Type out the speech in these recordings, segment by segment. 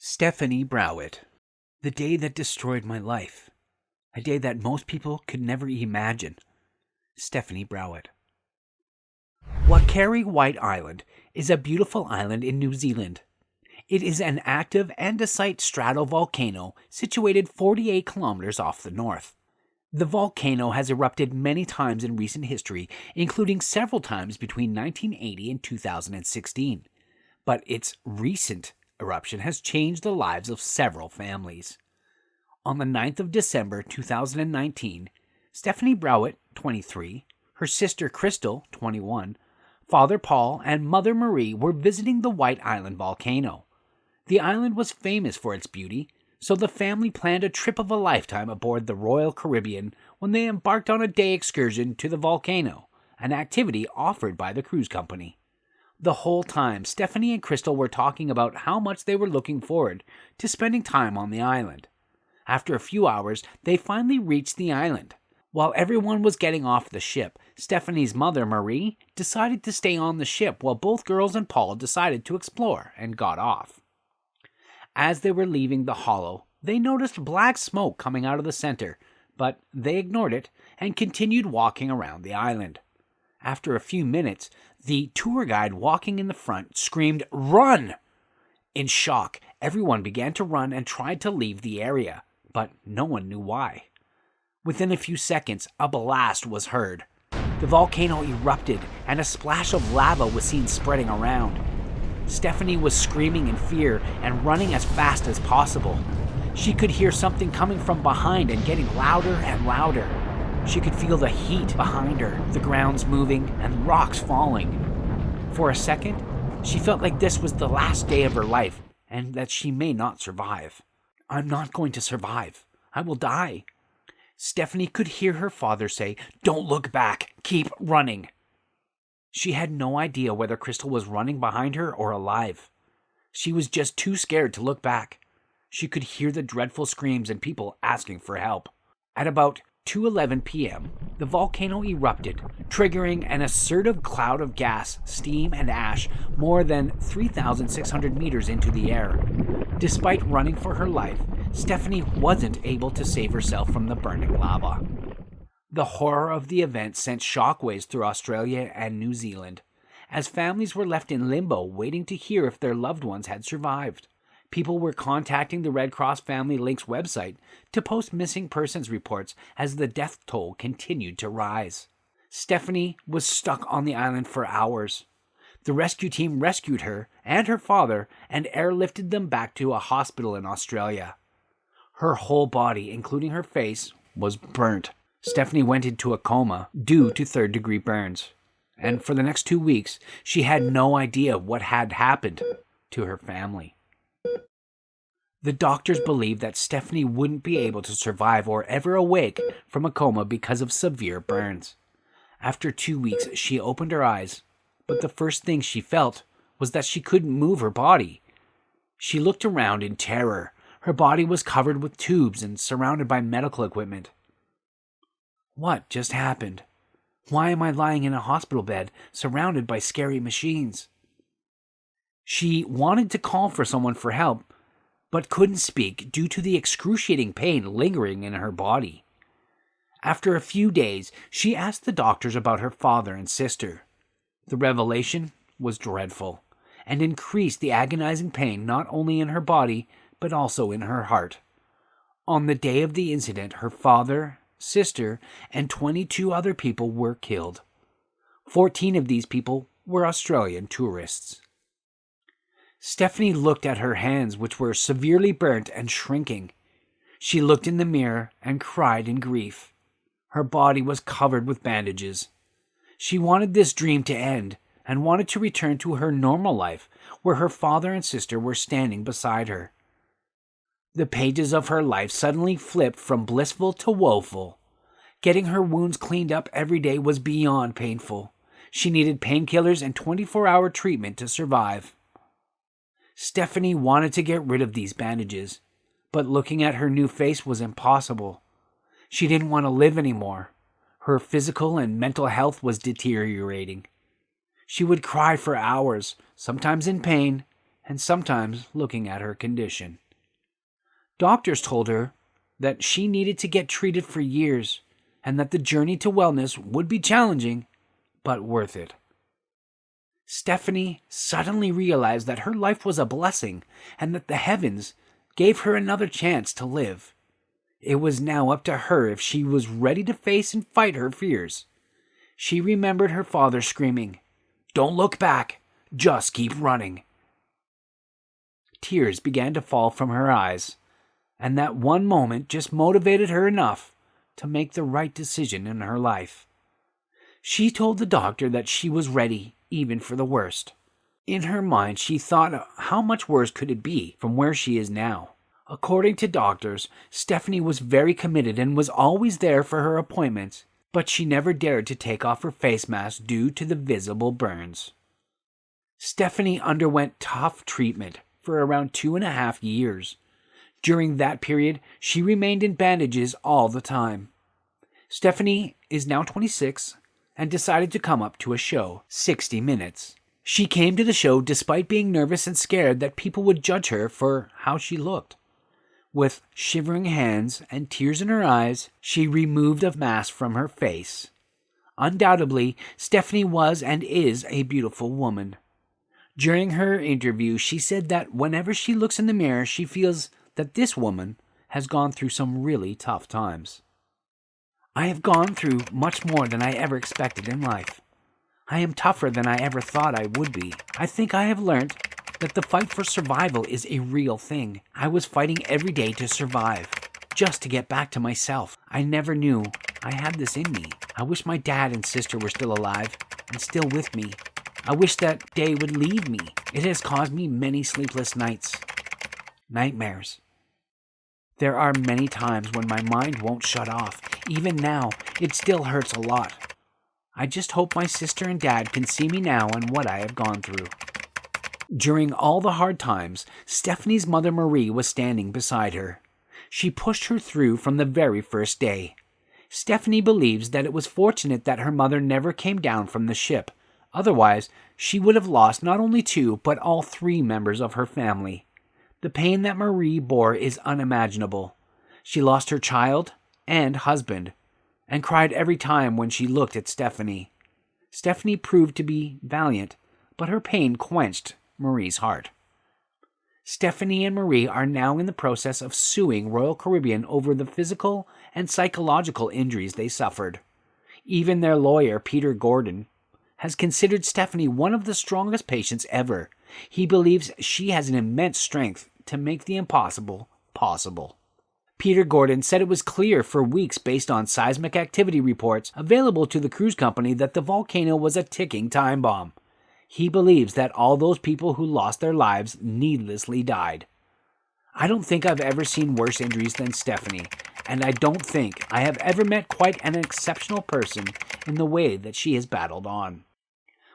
Stephanie Browitt. The day that destroyed my life. A day that most people could never imagine. Stephanie Browitt. Whakaari White Island is a beautiful island in New Zealand. It is an active andesite stratovolcano situated 48 kilometers off the north. The volcano has erupted many times in recent history, including several times between 1980 and 2016. But its recent eruption has changed the lives of several families. On the 9th of December 2019, Stephanie Browitt, 23, her sister Krystal, 21, Father Paul, and Mother Marie were visiting the White Island volcano. The island was famous for its beauty, so the family planned a trip of a lifetime aboard the Royal Caribbean when they embarked on a day excursion to the volcano, an activity offered by the cruise company. The whole time, Stephanie and Krystal were talking about how much they were looking forward to spending time on the island. After a few hours, they finally reached the island. While everyone was getting off the ship, Stephanie's mother, Marie, decided to stay on the ship while both girls and Paul decided to explore and got off. As they were leaving the hollow, they noticed black smoke coming out of the center, but they ignored it and continued walking around the island. After a few minutes, the tour guide walking in the front screamed, "Run!" In shock, everyone began to run and tried to leave the area, but no one knew why. Within a few seconds, a blast was heard. The volcano erupted and a splash of lava was seen spreading around. Stephanie was screaming in fear and running as fast as possible. She could hear something coming from behind and getting louder and louder. She could feel the heat behind her, the grounds moving, and rocks falling. For a second, she felt like this was the last day of her life, and that she may not survive. "I'm not going to survive. I will die." Stephanie could hear her father say, "Don't look back. Keep running." She had no idea whether Krystal was running behind her or alive. She was just too scared to look back. She could hear the dreadful screams and people asking for help. At about 2:11 p.m., the volcano erupted, triggering an assertive cloud of gas, steam, and ash more than 3,600 meters into the air. Despite running for her life, Stephanie wasn't able to save herself from the burning lava. The horror of the event sent shockwaves through Australia and New Zealand, as families were left in limbo waiting to hear if their loved ones had survived. People were contacting the Red Cross Family Links website to post missing persons reports as the death toll continued to rise. Stephanie was stuck on the island for hours. The rescue team rescued her and her father and airlifted them back to a hospital in Australia. Her whole body, including her face, was burnt. Stephanie went into a coma due to third-degree burns, and for the next 2 weeks, she had no idea what had happened to her family. The doctors believed that Stephanie wouldn't be able to survive or ever awake from a coma because of severe burns. After 2 weeks, she opened her eyes, but the first thing she felt was that she couldn't move her body. She looked around in terror. Her body was covered with tubes and surrounded by medical equipment. What just happened? Why am I lying in a hospital bed surrounded by scary machines? She wanted to call for someone for help, but couldn't speak due to the excruciating pain lingering in her body. After a few days, she asked the doctors about her father and sister. The revelation was dreadful and increased the agonizing pain not only in her body, but also in her heart. On the day of the incident, her father, sister, and 22 other people were killed. 14 of these people were Australian tourists. Stephanie looked at her hands, which were severely burnt and shrinking. She looked in the mirror and cried in grief. Her body was covered with bandages. She wanted this dream to end and wanted to return to her normal life, where her father and sister were standing beside her. The pages of her life suddenly flipped from blissful to woeful. Getting her wounds cleaned up every day was beyond painful. She needed painkillers and 24-hour treatment to survive. Stephanie wanted to get rid of these bandages, but looking at her new face was impossible. She didn't want to live anymore. Her physical and mental health was deteriorating. She would cry for hours, sometimes in pain, and sometimes looking at her condition. Doctors told her that she needed to get treated for years and that the journey to wellness would be challenging, but worth it. Stephanie suddenly realized that her life was a blessing and that the heavens gave her another chance to live. It was now up to her if she was ready to face and fight her fears. She remembered her father screaming, "Don't look back, just keep running." Tears began to fall from her eyes, and that one moment just motivated her enough to make the right decision in her life. She told the doctor that she was ready, even for the worst. In her mind, she thought, how much worse could it be from where she is now? According to doctors, Stephanie was very committed and was always there for her appointments, but she never dared to take off her face mask due to the visible burns. Stephanie underwent tough treatment for around 2.5 years. During that period, she remained in bandages all the time. Stephanie is now 26 and decided to come up to a show, 60 Minutes. She came to the show despite being nervous and scared that people would judge her for how she looked. With shivering hands and tears in her eyes, she removed a mask from her face. Undoubtedly, Stephanie was and is a beautiful woman. During her interview, she said that whenever she looks in the mirror, she feels that this woman has gone through some really tough times. "I have gone through much more than I ever expected in life. I am tougher than I ever thought I would be. I think I have learned that the fight for survival is a real thing. I was fighting every day to survive, just to get back to myself. I never knew I had this in me. I wish my dad and sister were still alive and still with me. I wish that day would leave me. It has caused me many sleepless nights. Nightmares. There are many times when my mind won't shut off. Even now, it still hurts a lot. I just hope my sister and dad can see me now and what I have gone through." During all the hard times, Stephanie's mother Marie was standing beside her. She pushed her through from the very first day. Stephanie believes that it was fortunate that her mother never came down from the ship. Otherwise, she would have lost not only 2, but all 3 members of her family. The pain that Marie bore is unimaginable. She lost her child and husband, and cried every time when she looked at Stephanie. Stephanie proved to be valiant, but her pain quenched Marie's heart. Stephanie and Marie are now in the process of suing Royal Caribbean over the physical and psychological injuries they suffered. Even their lawyer, Peter Gordon, has considered Stephanie one of the strongest patients ever. He believes she has an immense strength to make the impossible possible. Peter Gordon said it was clear for weeks based on seismic activity reports available to the cruise company that the volcano was a ticking time bomb. He believes that all those people who lost their lives needlessly died. "I don't think I've ever seen worse injuries than Stephanie, and I don't think I have ever met quite an exceptional person in the way that she has battled on."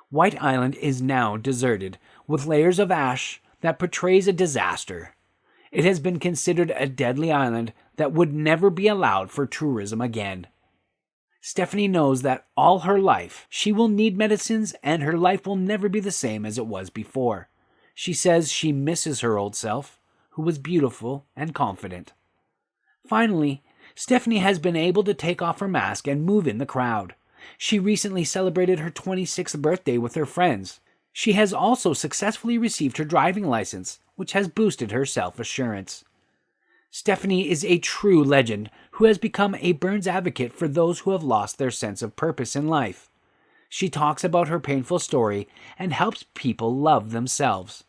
White Island is now deserted, with layers of ash that portrays a disaster. It has been considered a deadly island that would never be allowed for tourism again. Stephanie knows that all her life she will need medicines and her life will never be the same as it was before. She says she misses her old self, who was beautiful and confident. Finally, Stephanie has been able to take off her mask and move in the crowd. She recently celebrated her 26th birthday with her friends. She has also successfully received her driving license, which has boosted her self-assurance. Stephanie is a true legend who has become a burns advocate for those who have lost their sense of purpose in life. She talks about her painful story and helps people love themselves.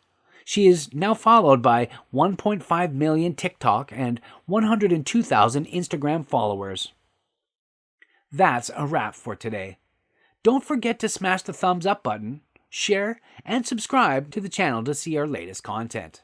She is now followed by 1.5 million TikTok and 102,000 Instagram followers. That's a wrap for today. Don't forget to smash the thumbs up button, share, and subscribe to the channel to see our latest content.